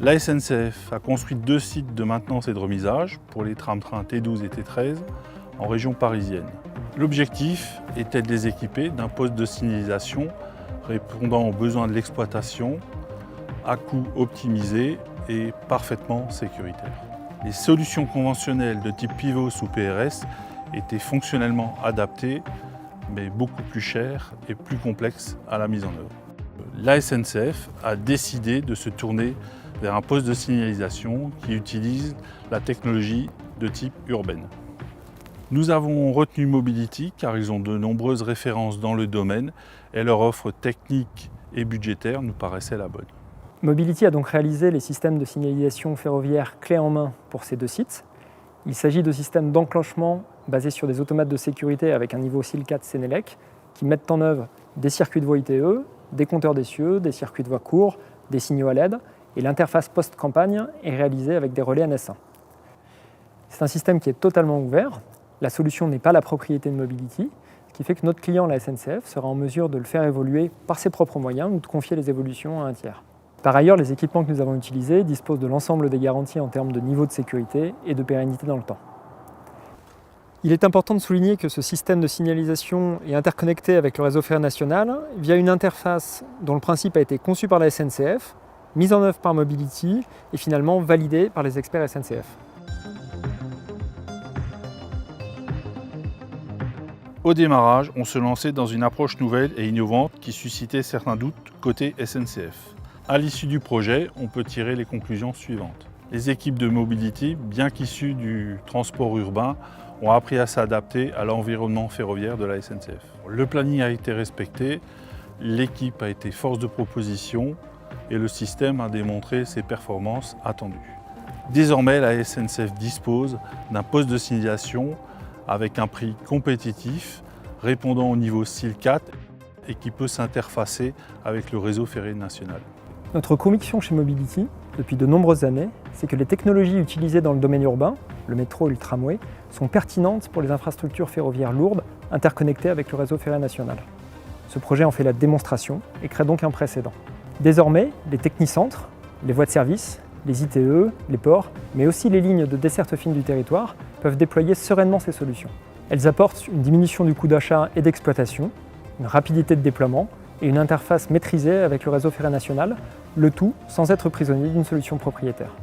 La SNCF a construit 2 sites de maintenance et de remisage pour les tram-trains T12 et T13 en région parisienne. L'objectif était de les équiper d'un poste de signalisation répondant aux besoins de l'exploitation, à coût optimisé et parfaitement sécuritaire. Les solutions conventionnelles de type PIVOS ou PRS étaient fonctionnellement adaptées, mais beaucoup plus chères et plus complexes à la mise en œuvre. La SNCF a décidé de se tourner vers un poste de signalisation qui utilise la technologie de type urbaine. Nous avons retenu Mobility car ils ont de nombreuses références dans le domaine et leur offre technique et budgétaire nous paraissait la bonne. Mobility a donc réalisé les systèmes de signalisation ferroviaire clé en main pour ces 2 sites. Il s'agit de systèmes d'enclenchement basés sur des automates de sécurité avec un niveau SIL 4 Sénélec qui mettent en œuvre des circuits de voie ITE, des compteurs d'essieux, des circuits de voie courts, des signaux à LED, et l'interface post-campagne est réalisée avec des relais NS1. C'est un système qui est totalement ouvert. La solution n'est pas la propriété de Mobility, ce qui fait que notre client, la SNCF, sera en mesure de le faire évoluer par ses propres moyens ou de confier les évolutions à un tiers. Par ailleurs, les équipements que nous avons utilisés disposent de l'ensemble des garanties en termes de niveau de sécurité et de pérennité dans le temps. Il est important de souligner que ce système de signalisation est interconnecté avec le réseau ferré national via une interface dont le principe a été conçu par la SNCF, mise en œuvre par Mobility et finalement validée par les experts SNCF. Au démarrage, on se lançait dans une approche nouvelle et innovante qui suscitait certains doutes côté SNCF. À l'issue du projet, on peut tirer les conclusions suivantes. Les équipes de Mobility, bien qu'issues du transport urbain, ont appris à s'adapter à l'environnement ferroviaire de la SNCF. Le planning a été respecté, l'équipe a été force de proposition et le système a démontré ses performances attendues. Désormais, la SNCF dispose d'un poste de signalisation avec un prix compétitif, répondant au niveau SIL 4 et qui peut s'interfacer avec le réseau ferré national. Notre conviction chez Mobility, depuis de nombreuses années, c'est que les technologies utilisées dans le domaine urbain, le métro et le tramway, sont pertinentes pour les infrastructures ferroviaires lourdes interconnectées avec le réseau ferré national. Ce projet en fait la démonstration et crée donc un précédent. Désormais, les technicentres, les voies de service, les ITE, les ports, mais aussi les lignes de desserte fine du territoire peuvent déployer sereinement ces solutions. Elles apportent une diminution du coût d'achat et d'exploitation, une rapidité de déploiement et une interface maîtrisée avec le réseau ferré national, le tout sans être prisonnier d'une solution propriétaire.